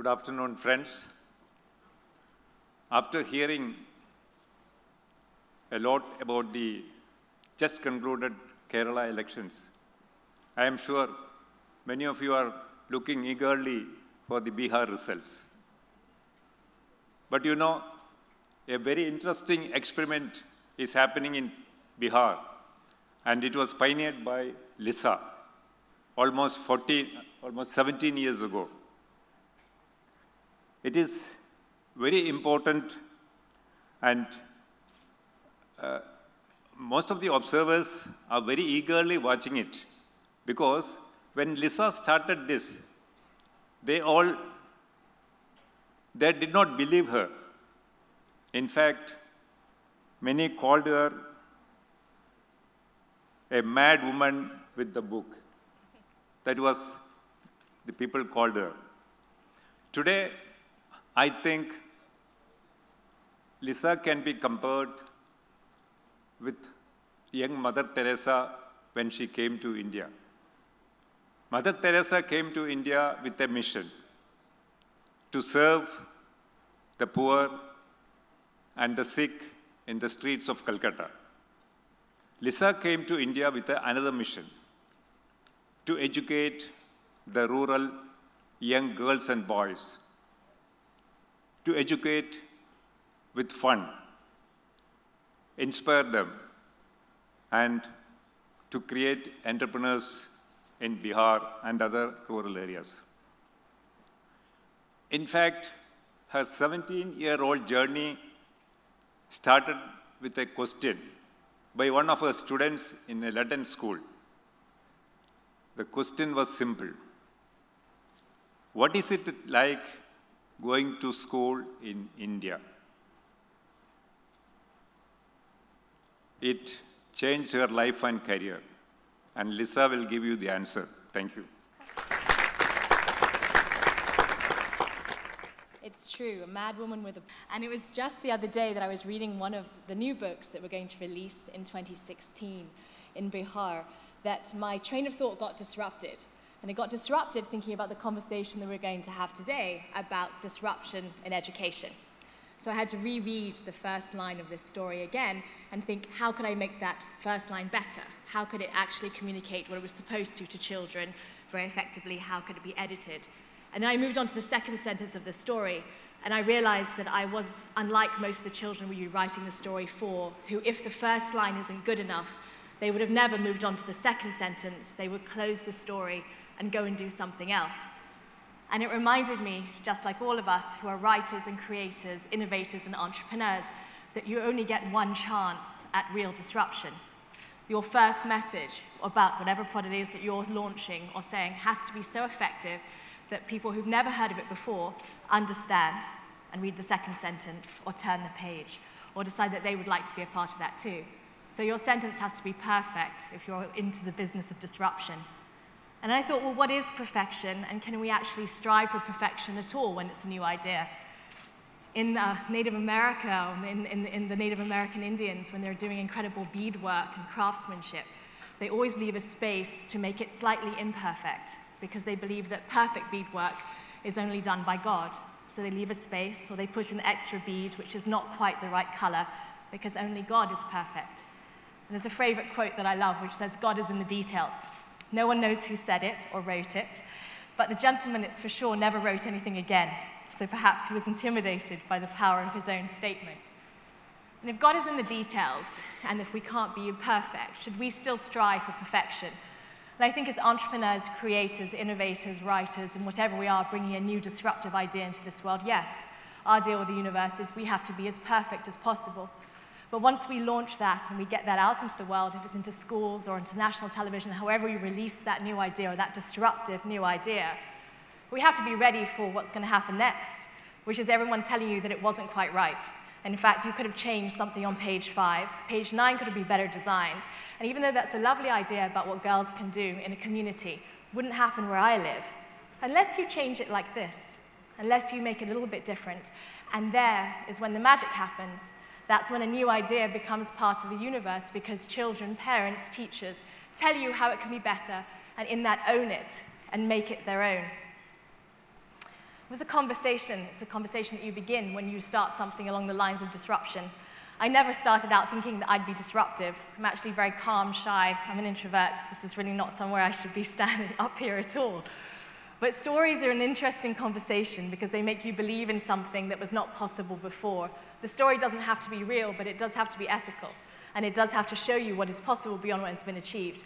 Good afternoon, friends. After hearing a lot about the just concluded Kerala elections, I am sure many of you are looking eagerly for the Bihar results. But you know, a very interesting experiment is happening in Bihar, and it was pioneered by Lisa almost 17 years ago. It is very important, and most of the observers are very eagerly watching it, because when Lisa started this, they did not believe her. In fact, many called her a mad woman with the book. That was the people called her. Today, I think Lisa can be compared with young Mother Teresa when she came to India. Mother Teresa came to India with a mission to serve the poor and the sick in the streets of Calcutta. Lisa came to India with another mission, to educate the rural young girls and boys, to educate with fun, inspire them, and to create entrepreneurs in Bihar and other rural areas. In fact, her 17-year-old journey started with a question by one of her students in a Latin school. The question was simple. What is it like going to school in India? It changed her life and career, and Lisa will give you the answer. Thank you. It's true, a mad woman with a... And it was just the other day that I was reading one of the new books that we're going to release in 2016 in Bihar, that my train of thought got disrupted. And it got disrupted thinking about the conversation that we're going to have today about disruption in education. So I had to reread the first line of this story again and think, how could I make that first line better? How could it actually communicate what it was supposed to children very effectively? How could it be edited? And then I moved on to the second sentence of the story, and I realized that I was unlike most of the children we were writing the story for, who, if the first line isn't good enough, they would have never moved on to the second sentence. They would close the story and go and do something else. And it reminded me, just like all of us who are writers and creators, innovators and entrepreneurs, that you only get one chance at real disruption. Your first message about whatever product it is that you're launching or saying has to be so effective that people who've never heard of it before understand and read the second sentence or turn the page or decide that they would like to be a part of that too. So your sentence has to be perfect if you're into the business of disruption. And I thought, well, what is perfection, and can we actually strive for perfection at all when it's a new idea? In Native America, in the Native American Indians, when they're doing incredible beadwork and craftsmanship, they always leave a space to make it slightly imperfect, because they believe that perfect beadwork is only done by God. So they leave a space, or they put an extra bead which is not quite the right color, because only God is perfect. And there's a favorite quote that I love, which says, God is in the details. No one knows who said it or wrote it, but the gentleman, it's for sure, never wrote anything again. So perhaps he was intimidated by the power of his own statement. And if God is in the details, and if we can't be perfect, should we still strive for perfection? And I think as entrepreneurs, creators, innovators, writers, and whatever we are, bringing a new disruptive idea into this world, yes, our deal with the universe is we have to be as perfect as possible. But once we launch that and we get that out into the world, if it's into schools or into national television, however we release that new idea or that disruptive new idea, we have to be ready for what's going to happen next, which is everyone telling you that it wasn't quite right. And in fact, you could have changed something on page 5. Page 9 could have been better designed. And even though that's a lovely idea about what girls can do in a community, wouldn't happen where I live, unless you change it like this, unless you make it a little bit different. And there is when the magic happens. That's when a new idea becomes part of the universe, because children, parents, teachers tell you how it can be better, and in that own it and make it their own. It was a conversation. It's a conversation that you begin when you start something along the lines of disruption. I never started out thinking that I'd be disruptive. I'm actually very calm, shy. I'm an introvert. This is really not somewhere I should be standing up here at all. But stories are an interesting conversation because they make you believe in something that was not possible before. The story doesn't have to be real, but it does have to be ethical. And it does have to show you what is possible beyond what has been achieved.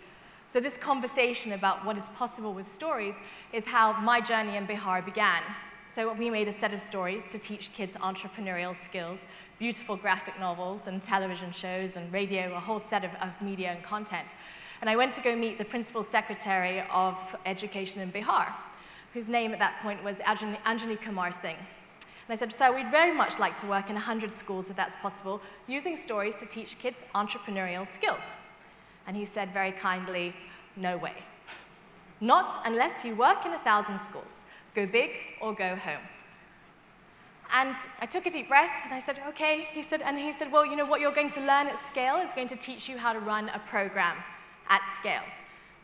So this conversation about what is possible with stories is how my journey in Bihar began. So we made a set of stories to teach kids entrepreneurial skills, beautiful graphic novels and television shows and radio, a whole set of media and content. And I went to go meet the Principal Secretary of Education in Bihar, whose name at that point was Anjani Kumar Singh. And I said, "Sir, we'd very much like to work in 100 schools, if that's possible, using stories to teach kids entrepreneurial skills." And he said very kindly, "No way. Not unless you work in 1,000 schools. Go big or go home." And I took a deep breath, and I said, "Okay." He said, "Well, you know, what you're going to learn at scale is going to teach you how to run a program at scale."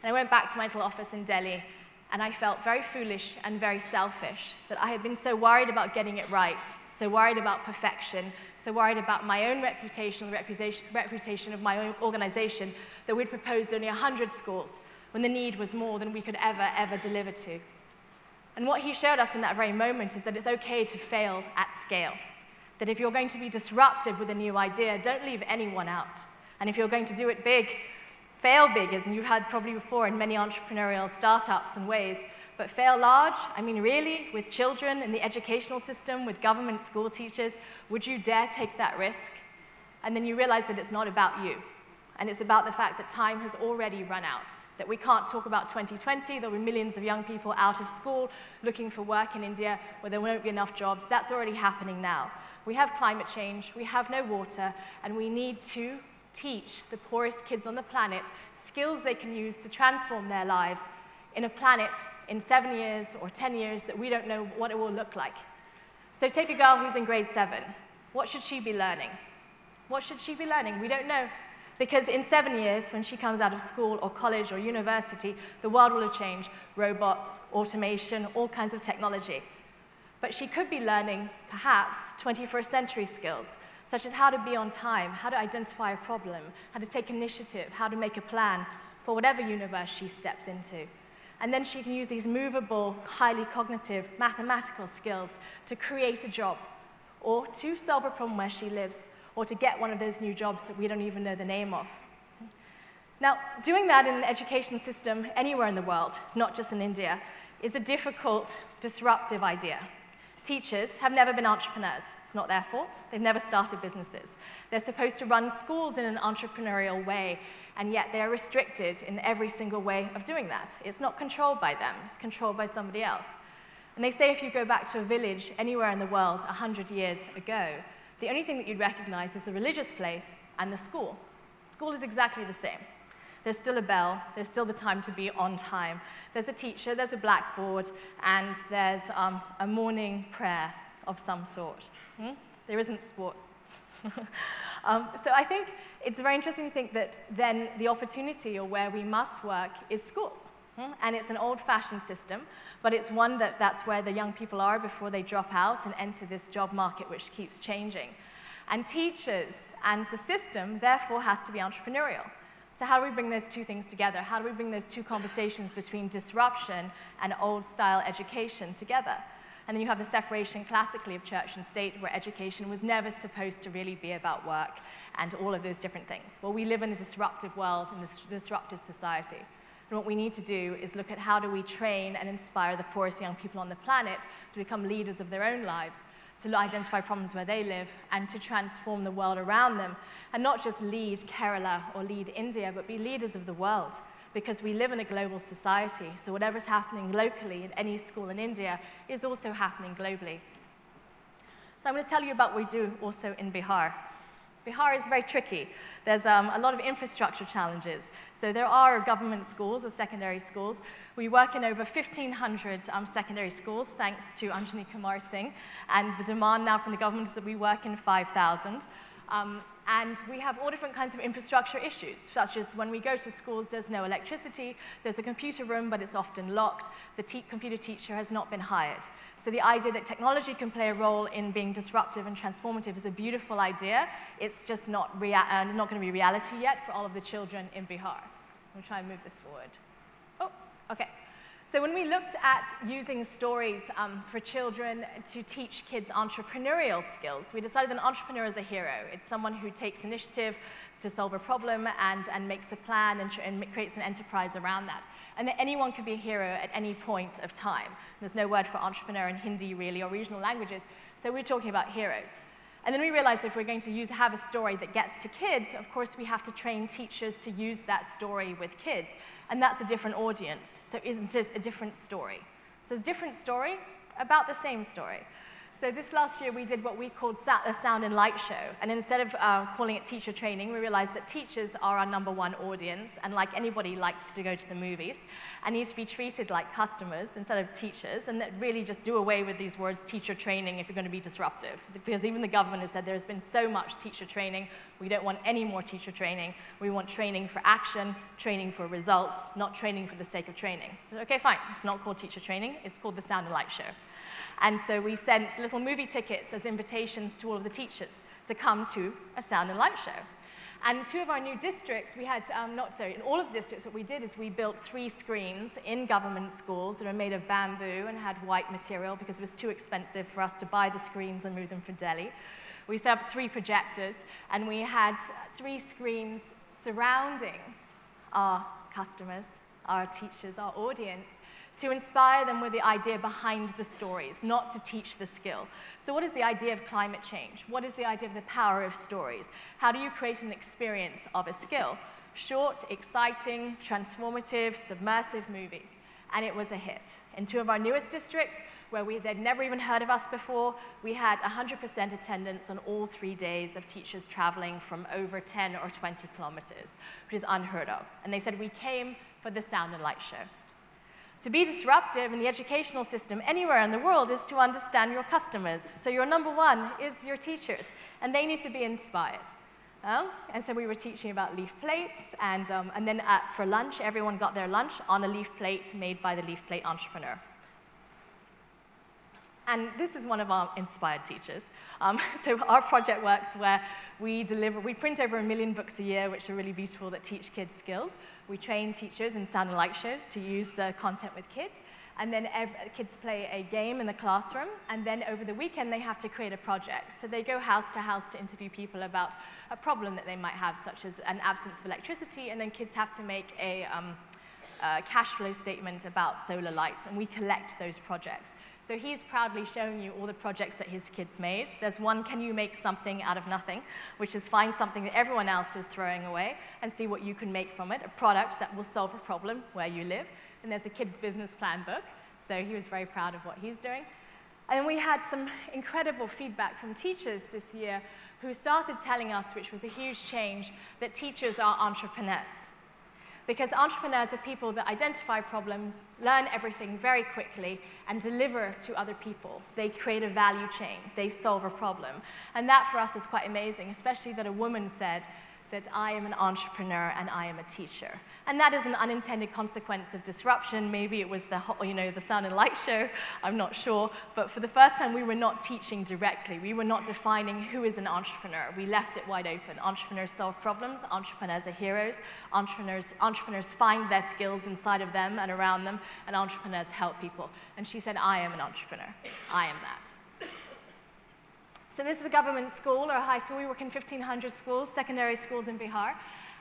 And I went back to my little office in Delhi, and I felt very foolish and very selfish that I had been so worried about getting it right, so worried about perfection, so worried about my own reputation, the reputation of my own organization, that we'd proposed only 100 schools when the need was more than we could ever deliver to. And what he showed us in that very moment is that it's okay to fail at scale. That if you're going to be disruptive with a new idea, don't leave anyone out. And if you're going to do it big, fail big, as you've heard probably before in many entrepreneurial startups and ways. But fail large, I mean really, with children in the educational system, with government school teachers, would you dare take that risk? And then you realize that it's not about you. And it's about the fact that time has already run out. That we can't talk about 2020, there'll be millions of young people out of school looking for work in India where there won't be enough jobs. That's already happening now. We have climate change, we have no water, and we need to teach the poorest kids on the planet skills they can use to transform their lives in a planet in 7 years or 10 years that we don't know what it will look like. So take a girl who's in grade 7. What should she be learning? What should she be learning? We don't know. Because in 7 years, when she comes out of school or college or university, the world will have changed. Robots, automation, all kinds of technology. But she could be learning, perhaps, 21st century skills, such as how to be on time, how to identify a problem, how to take initiative, how to make a plan for whatever universe she steps into. And then she can use these movable, highly cognitive, mathematical skills to create a job, or to solve a problem where she lives, or to get one of those new jobs that we don't even know the name of. Now, doing that in an education system anywhere in the world, not just in India, is a difficult, disruptive idea. Teachers have never been entrepreneurs. It's not their fault. They've never started businesses. They're supposed to run schools in an entrepreneurial way, and yet they are restricted in every single way of doing that. It's not controlled by them. It's controlled by somebody else. And they say if you go back to a village anywhere in the world 100 years ago, the only thing that you'd recognize is the religious place and the school. School is exactly the same. There's still a bell, there's still the time to be on time. There's a teacher, there's a blackboard, and there's a morning prayer of some sort. There isn't sports. So I think it's very interesting to think that then the opportunity, or where we must work, is schools. And it's an old-fashioned system, but it's one that's where the young people are before they drop out and enter this job market which keeps changing. And teachers and the system, therefore, has to be entrepreneurial. So how do we bring those two things together? How do we bring those two conversations between disruption and old-style education together? And then you have the separation classically of church and state, where education was never supposed to really be about work and all of those different things. Well, we live in a disruptive world, in a disruptive society. And what we need to do is look at how do we train and inspire the poorest young people on the planet to become leaders of their own lives, to identify problems where they live, and to transform the world around them. And not just lead Kerala or lead India, but be leaders of the world. Because we live in a global society, so whatever's happening locally in any school in India is also happening globally. So I'm going to tell you about what we do also in Bihar. Bihar is very tricky. There's a lot of infrastructure challenges. So there are government schools or secondary schools. We work in over 1,500 secondary schools, thanks to Anjani Kumar Singh. And the demand now from the government is that we work in 5,000. And we have all different kinds of infrastructure issues, such as when we go to schools, there's no electricity, there's a computer room, but it's often locked. The computer teacher has not been hired. So the idea that technology can play a role in being disruptive and transformative is a beautiful idea. It's just not going to be reality yet for all of the children in Bihar. We'll try and move this forward. Oh, okay. So when we looked at using stories for children to teach kids entrepreneurial skills, we decided that an entrepreneur is a hero. It's someone who takes initiative to solve a problem and makes a plan and creates an enterprise around that. And that anyone can be a hero at any point of time. There's no word for entrepreneur in Hindi, really, or regional languages, so we're talking about heroes. And then we realized that if we're going to have a story that gets to kids, of course we have to train teachers to use that story with kids. And that's a different audience, so isn't it a different story? So it's a different story about the same story. So this last year we did what we called a sound and light show. And instead of calling it teacher training, we realized that teachers are our #1 audience, and like anybody like to go to the movies, and need to be treated like customers instead of teachers, and that really just do away with these words teacher training if you're going to be disruptive. Because even the government has said there's been so much teacher training, we don't want any more teacher training. We want training for action, training for results, not training for the sake of training. So okay, fine, it's not called teacher training, it's called the sound and light show. And so we sent little movie tickets as invitations to all of the teachers to come to a sound and light show. And in 2 of our new districts, we had, in all of the districts, what we did is we built 3 screens in government schools that were made of bamboo and had white material because it was too expensive for us to buy the screens and move them for Delhi. We set up 3 projectors, and we had 3 screens surrounding our customers, our teachers, our audience, to inspire them with the idea behind the stories, not to teach the skill. So what is the idea of climate change? What is the idea of the power of stories? How do you create an experience of a skill? Short, exciting, transformative, submersive movies. And it was a hit. In 2 of our newest districts, where they'd never even heard of us before, we had 100% attendance on all 3 days of teachers traveling from over 10 or 20 kilometers, which is unheard of. And they said, we came for the sound and light show. To be disruptive in the educational system anywhere in the world is to understand your customers. So your #1 is your teachers, and they need to be inspired. And so we were teaching about leaf plates, and then for lunch, everyone got their lunch on a leaf plate made by the leaf plate entrepreneur. And this is one of our inspired teachers. So our project works where we print over 1 million books a year, which are really beautiful, that teach kids skills. We train teachers in sound and light shows to use the content with kids. And then kids play a game in the classroom, and then over the weekend they have to create a project. So they go house to interview people about a problem that they might have, such as an absence of electricity, and then kids have to make a cash flow statement about solar lights, and we collect those projects. So he's proudly showing you all the projects that his kids made. There's one, can you make something out of nothing, which is find something that everyone else is throwing away and see what you can make from it, a product that will solve a problem where you live. And there's a kid's business plan book, so he was very proud of what he's doing. And we had some incredible feedback from teachers this year who started telling us, which was a huge change, that teachers are entrepreneurs. Because entrepreneurs are people that identify problems, learn everything very quickly, and deliver to other people. They create a value chain. They solve a problem. And that, for us, is quite amazing, especially that a woman said that I am an entrepreneur and I am a teacher. And that is an unintended consequence of disruption. Maybe it was the sound and light show, I'm not sure. But for the first time, we were not teaching directly. We were not defining who is an entrepreneur. We left it wide open. Entrepreneurs solve problems. Entrepreneurs are heroes. Entrepreneurs find their skills inside of them and around them. And entrepreneurs help people. And she said, I am an entrepreneur. I am that. So this is a government school or a high school. We work in 1,500 schools, secondary schools in Bihar.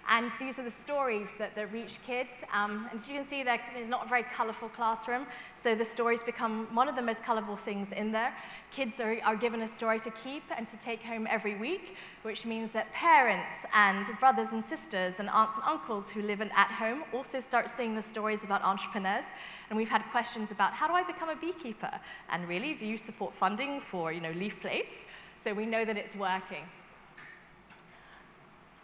And these are the stories that reach kids. And as you can see, there's not a very colorful classroom. So the stories become one of the most colorful things in there. Kids are given a story to keep and to take home every week, which means that parents and brothers and sisters and aunts and uncles who live at home also start seeing the stories about entrepreneurs. And we've had questions about, how do I become a beekeeper? And really, do you support funding for leaf plates? So we know that it's working.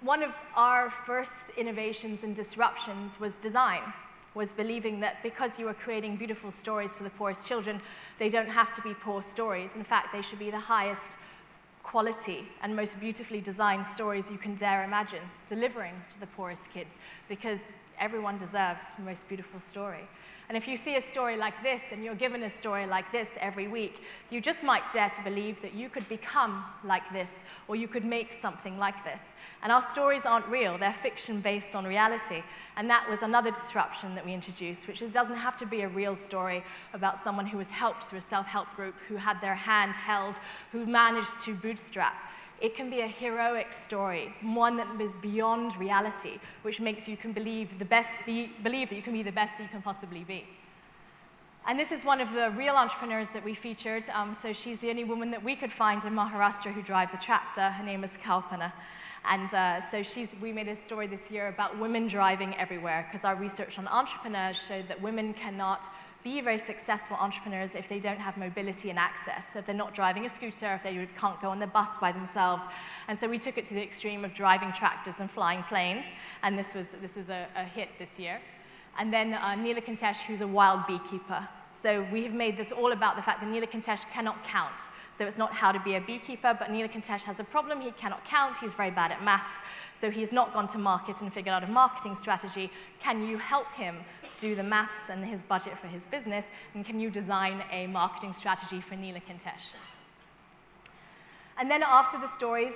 One of our first innovations and disruptions was design, was believing that because you are creating beautiful stories for the poorest children, they don't have to be poor stories. In fact, they should be the highest quality and most beautifully designed stories you can dare imagine, delivering to the poorest kids, because everyone deserves the most beautiful story. And if you see a story like this, and you're given a story like this every week, you just might dare to believe that you could become like this, or you could make something like this. And our stories aren't real, they're fiction based on reality. And that was another disruption that we introduced, which is, doesn't have to be a real story about someone who was helped through a self-help group, who had their hand held, who managed to bootstrap. It can be a heroic story, one that is beyond reality, which makes you can believe that you can be the best that you can possibly be. And this is one of the real entrepreneurs that we featured. So she's the only woman that we could find in Maharashtra who drives a tractor. Her name is Kalpana. And we made a story this year about women driving everywhere, because our research on entrepreneurs showed that women cannot be very successful entrepreneurs if they don't have mobility and access. So if they're not driving a scooter, if they can't go on the bus by themselves. And so we took it to the extreme of driving tractors and flying planes, and this was a hit this year. And then Neelakantesh, who's a wild beekeeper. So we have made this all about the fact that Neelakantesh cannot count. So it's not how to be a beekeeper, but Neelakantesh has a problem. He cannot count. He's very bad at maths. So he's not gone to market and figured out a marketing strategy. Can you help him do the maths and his budget for his business? And can you design a marketing strategy for Neelakantesh? And then after the stories,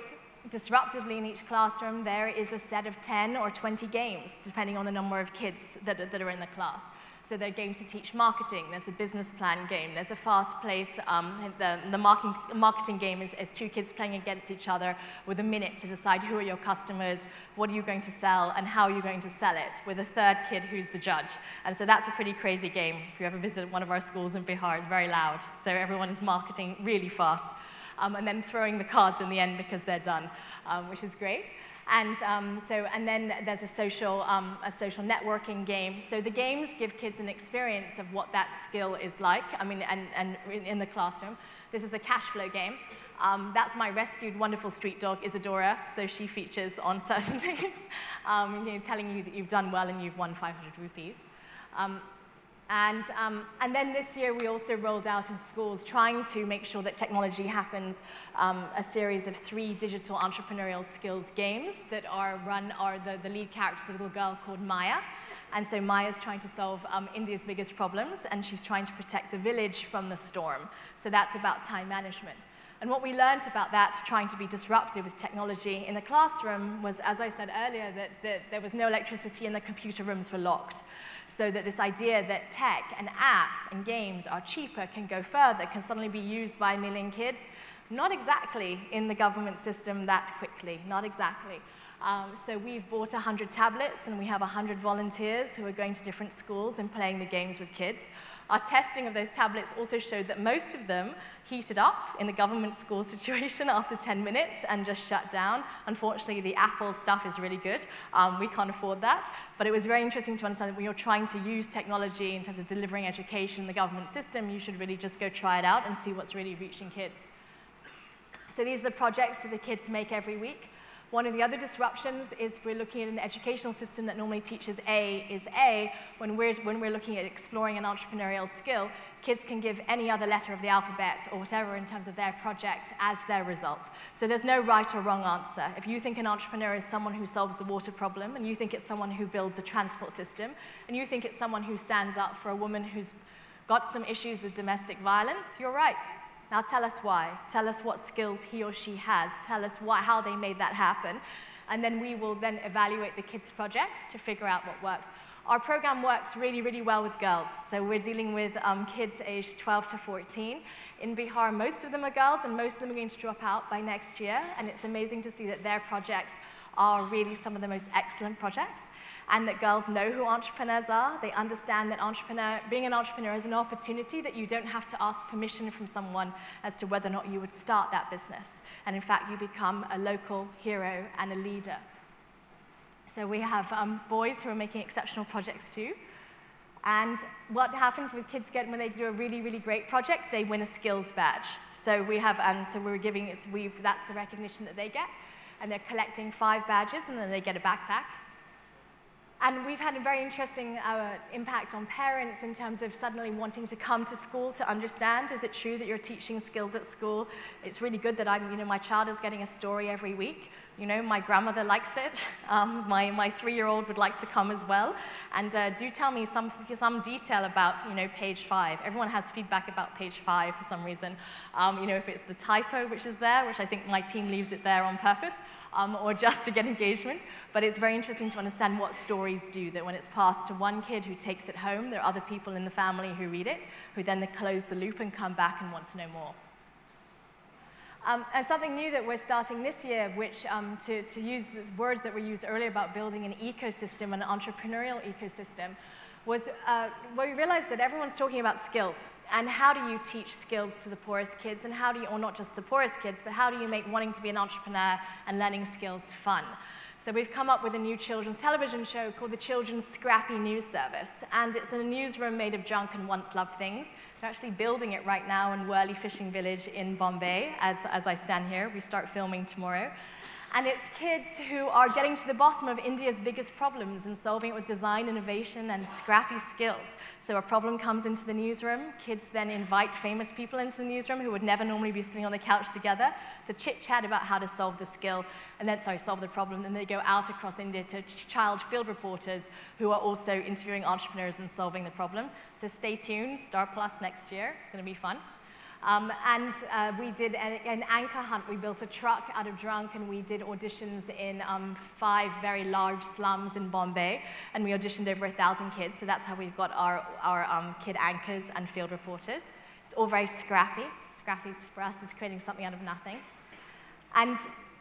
disruptively in each classroom, there is a set of 10 or 20 games, depending on the number of kids that are in the class. So there are games to teach marketing, there's a business plan game, there's a fast pace, the marketing game is two kids playing against each other with a minute to decide who are your customers, what are you going to sell, and how are you going to sell it, with a third kid who's the judge. And so that's a pretty crazy game. If you ever visit one of our schools in Bihar, it's very loud. So everyone is marketing really fast. And then throwing the cards in the end because they're done, which is great. And then there's a social networking game. So the games give kids an experience of what that skill is like. I mean, and in the classroom, this is a cash flow game. That's my rescued wonderful street dog, Isadora. So she features on certain things, telling you that you've done well and you've won 500 rupees. And then this year we also rolled out in schools, trying to make sure that technology happens, a series of 3 digital entrepreneurial skills games that are the lead character is a little girl called Maya. And so Maya's trying to solve India's biggest problems, and she's trying to protect the village from the storm. So that's about time management. And what we learned about that, trying to be disruptive with technology in the classroom, was, as I said earlier, that there was no electricity and the computer rooms were locked. So that this idea that tech and apps and games are cheaper, can go further, can suddenly be used by a million kids, not exactly in the government system that quickly, not exactly. So we've bought 100 tablets, and we have 100 volunteers who are going to different schools and playing the games with kids. Our testing of those tablets also showed that most of them heated up in the government school situation after 10 minutes and just shut down. Unfortunately, the Apple stuff is really good. We can't afford that. But it was very interesting to understand that when you're trying to use technology in terms of delivering education in the government system, you should really just go try it out and see what's really reaching kids. So these are the projects that the kids make every week. One of the other disruptions is we're looking at an educational system that normally teaches A is A. When we're looking at exploring an entrepreneurial skill, kids can give any other letter of the alphabet or whatever in terms of their project as their result. So there's no right or wrong answer. If you think an entrepreneur is someone who solves the water problem, and you think it's someone who builds a transport system, and you think it's someone who stands up for a woman who's got some issues with domestic violence, you're right. Now tell us why. Tell us what skills he or she has. Tell us how they made that happen. And then we will then evaluate the kids' projects to figure out what works. Our program works really, really well with girls. So we're dealing with kids aged 12 to 14. In Bihar, most of them are girls, and most of them are going to drop out by next year. And it's amazing to see that their projects are really some of the most excellent projects, and that girls know who entrepreneurs are. They understand that being an entrepreneur is an opportunity, that you don't have to ask permission from someone as to whether or not you would start that business. And in fact, you become a local hero and a leader. So we have boys who are making exceptional projects too. And what happens with kids when they do a really, really great project, they win a skills badge. So we have, that's the recognition that they get. And they're collecting 5 badges, and then they get a backpack. And we've had a very interesting impact on parents in terms of suddenly wanting to come to school to understand, is it true that you're teaching skills at school? It's really good that my child is getting a story every week. My grandmother likes it. My 3-year-old would like to come as well. And do tell me some detail about, page 5. Everyone has feedback about page 5 for some reason. If it's the typo which is there, which I think my team leaves it there on purpose, or just to get engagement. But it's very interesting to understand what stories do, that when it's passed to one kid who takes it home, there are other people in the family who read it, who then close the loop and come back and want to know more. And something new that we're starting this year, which to use the words that were used earlier about building an ecosystem, an entrepreneurial ecosystem, was where we realized that everyone's talking about skills. And how do you teach skills to the poorest kids? And how do you, or not just the poorest kids, but how do you make wanting to be an entrepreneur and learning skills fun? So we've come up with a new children's television show called the Children's Scrappy News Service. And it's in a newsroom made of junk and once-loved things. They're actually building it right now in Worli Fishing Village in Bombay, as I stand here. We start filming tomorrow. And it's kids who are getting to the bottom of India's biggest problems and solving it with design, innovation, and scrappy skills. So a problem comes into the newsroom. Kids then invite famous people into the newsroom who would never normally be sitting on the couch together to chit-chat about how to solve the skill, and then, solve the problem. And they go out across India to child field reporters who are also interviewing entrepreneurs and solving the problem. So stay tuned, Star Plus next year. It's going to be fun. We did an anchor hunt. We built a truck out of junk, and we did auditions in 5 very large slums in Bombay, and we auditioned over 1,000 kids. So that's how we've got our kid anchors and field reporters. It's all very scrappy. Scrappy for us is creating something out of nothing. And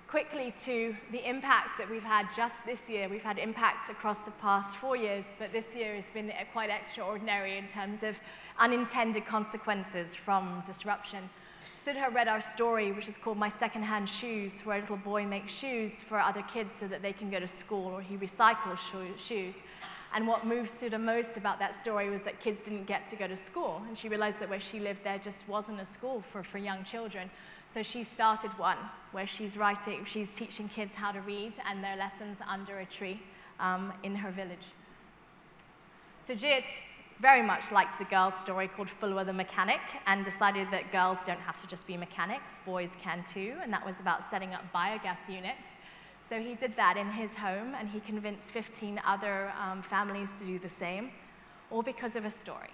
quickly to the impact that we've had just this year. We've had impacts across the past 4 years, but this year has been quite extraordinary in terms of unintended consequences from disruption. Sudha read our story, which is called My Secondhand Shoes, where a little boy makes shoes for other kids so that they can go to school, or he recycles shoes. And what moved Sudha most about that story was that kids didn't get to go to school, and she realized that where she lived there just wasn't a school for young children. So she started one where she's teaching kids how to read and their lessons under a tree in her village. Sujit very much liked the girl's story called Fulwa the Mechanic, and decided that girls don't have to just be mechanics, boys can too, and that was about setting up biogas units. So he did that in his home, and he convinced 15 other families to do the same, all because of a story.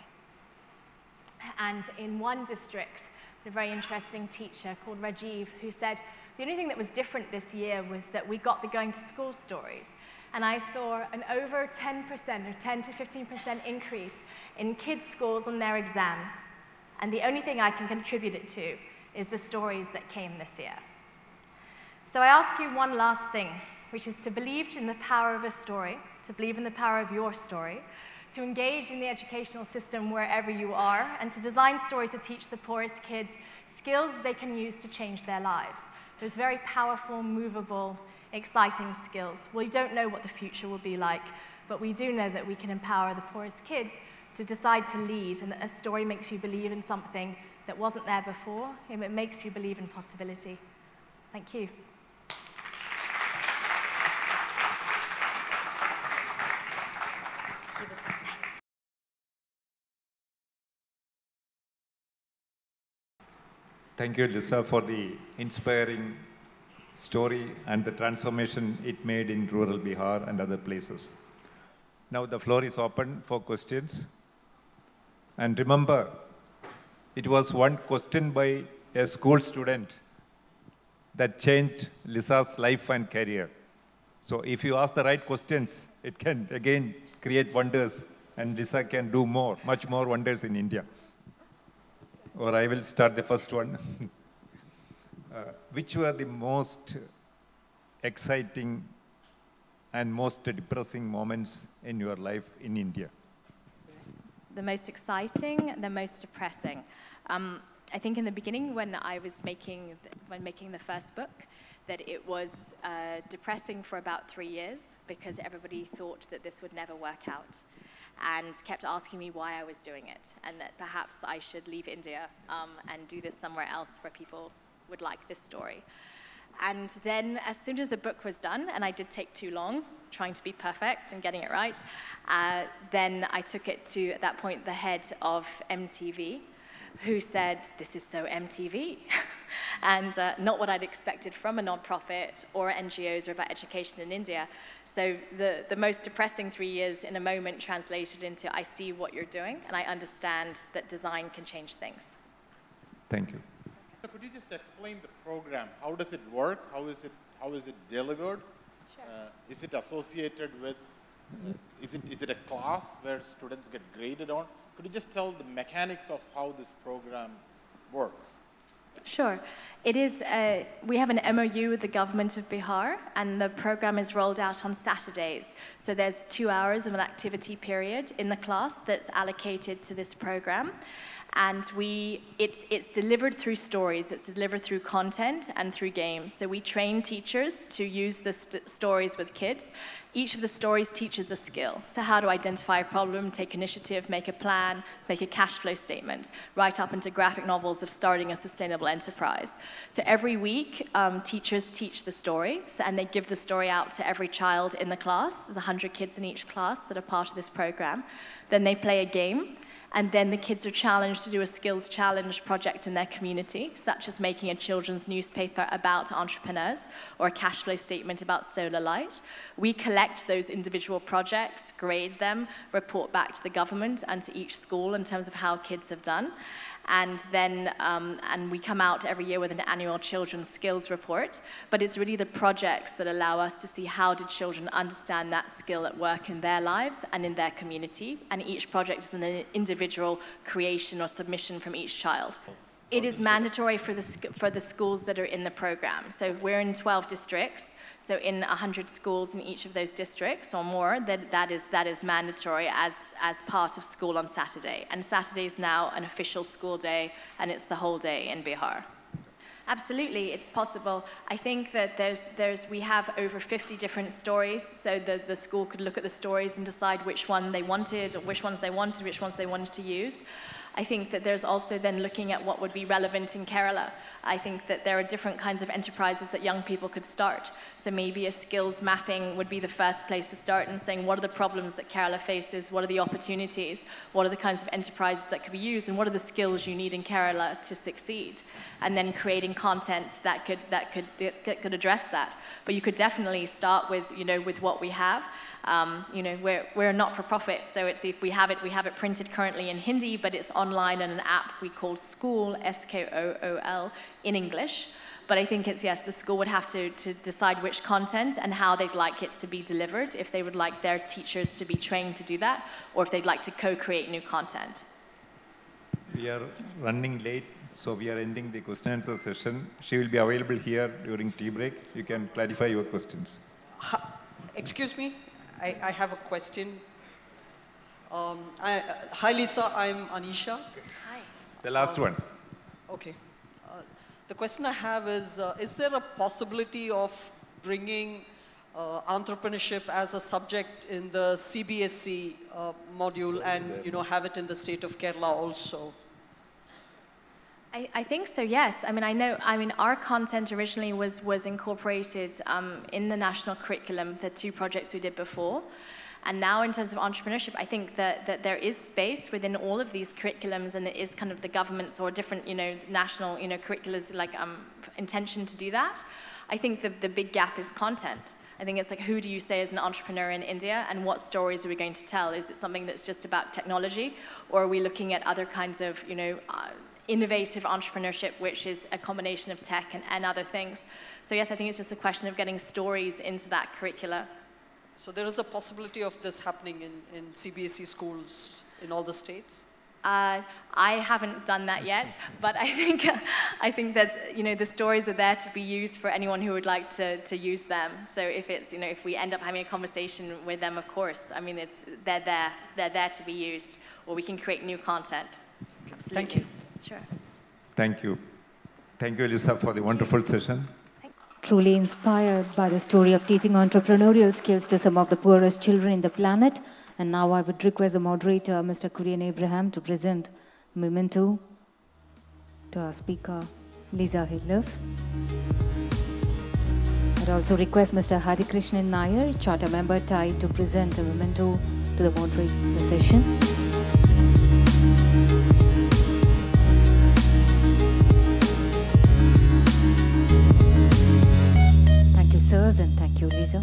And in one district, a very interesting teacher called Rajiv, who said, the only thing that was different this year was that we got the going to school stories. And I saw an over 10% or 10 to 15% increase in kids' scores on their exams. And the only thing I can contribute it to is the stories that came this year. So I ask you one last thing, which is to believe in the power of a story, to believe in the power of your story, to engage in the educational system wherever you are, and to design stories to teach the poorest kids skills they can use to change their lives. Those very powerful, movable, exciting skills. We don't know what the future will be like, but we do know that we can empower the poorest kids to decide to lead, and that a story makes you believe in something that wasn't there before, and it makes you believe in possibility. Thank you. Thank you, Lisa, for the inspiring story and the transformation it made in rural Bihar and other places. Now the floor is open for questions. And remember, it was one question by a school student that changed Lisa's life and career. So if you ask the right questions, it can again create wonders, and Lisa can do more, much more wonders in India. Or I will start the first one. Which were the most exciting and most depressing moments in your life in India? The most exciting, the most depressing. I think in the beginning when I was making the first book, that it was depressing for about 3 years because everybody thought that this would never work out, and kept asking me why I was doing it, and that perhaps I should leave India and do this somewhere else where people would like this story. And then as soon as the book was done, and I did take too long, trying to be perfect and getting it right. Then I took it to, at that point, the head of MTV, who said, this is so MTV. And not what I'd expected from a nonprofit or NGOs or about education in India. So the most depressing 3 years in a moment translated into, I see what you're doing, and I understand that design can change things. Thank you. So could you just explain the program? How does it work? How is it delivered? Sure. Is it associated with, is it a class where students get graded on? Could you just tell the mechanics of how this program works? Sure. It is, we have an MOU with the government of Bihar, and the program is rolled out on Saturdays. So there's 2 hours of an activity period in the class that's allocated to this program. And it's delivered through stories, it's delivered through content and through games. So we train teachers to use the stories with kids. Each of the stories teaches a skill. So how to identify a problem, take initiative, make a plan, make a cash flow statement, right up into graphic novels of starting a sustainable enterprise. So every week, teachers teach the story, and they give the story out to every child in the class. There's 100 kids in each class that are part of this program. Then they play a game. And then the kids are challenged to do a skills challenge project in their community, such as making a children's newspaper about entrepreneurs or a cash flow statement about solar light. We collect those individual projects, grade them, report back to the government and to each school in terms of how kids have done. And then and we come out every year with an annual children's skills report. But it's really the projects that allow us to see how did children understand that skill at work in their lives and in their community. And each project is an individual creation or submission from each child. It is mandatory for the schools that are in the program. So we're in 12 districts. So in 100 schools in each of those districts or more, that is mandatory as part of school on Saturday. And Saturday is now an official school day, and it's the whole day in Bihar. Absolutely, it's possible. I think that we have over 50 different stories, so the school could look at the stories and decide which one they wanted, or which ones they wanted to use. I think that there's also then looking at what would be relevant in Kerala. I think that there are different kinds of enterprises that young people could start. So maybe a skills mapping would be the first place to start, and saying what are the problems that Kerala faces, what are the opportunities, what are the kinds of enterprises that could be used, and what are the skills you need in Kerala to succeed. And then creating content that could address that. But you could definitely start with, with what we have. We're not for profit, so if we have it printed currently in Hindi, but it's online in an app we call School, SKOOL, in English. But I think it's, yes, the school would have to decide which content and how they'd like it to be delivered, if they would like their teachers to be trained to do that, or if they'd like to co-create new content. We are running late, so we are ending the question and answer session. She will be available here during tea break. You can clarify your questions. Excuse me, I have a question. Hi Lisa, I'm Anisha. Hi. The last one. Okay. The question I have is there a possibility of bringing entrepreneurship as a subject in the CBSE module and have it in the state of Kerala also? I think so, yes. Our content originally was incorporated in the national curriculum, the 2 projects we did before. And now in terms of entrepreneurship, I think that there is space within all of these curriculums, and it is kind of the government's or different, national, curriculums intention to do that. I think the big gap is content. I think it's like, who do you say is an entrepreneur in India, and what stories are we going to tell? Is it something that's just about technology, or are we looking at other kinds of, innovative entrepreneurship, which is a combination of tech and other things? So yes, I think it's just a question of getting stories into that curricula. So there is a possibility of this happening in CBSE schools in all the states? I haven't done that yet, but I think there's, the stories are there to be used for anyone who would like to use them. So if it's, if we end up having a conversation with them, of course, they're there to be used, or we can create new content. Absolutely. Thank you. Sure. Thank you. Thank you, Elisa, for the wonderful session. Truly inspired by the story of teaching entrepreneurial skills to some of the poorest children in the planet. And now I would request the moderator, Mr. Kurian Abraham, to present memento to our speaker, Lisa Higlef. I'd also request Mr. Harikrishnan Nair, Charter Member TIE, to present a memento to the moderate the session. Thank you, sirs, and thank you, Lisa.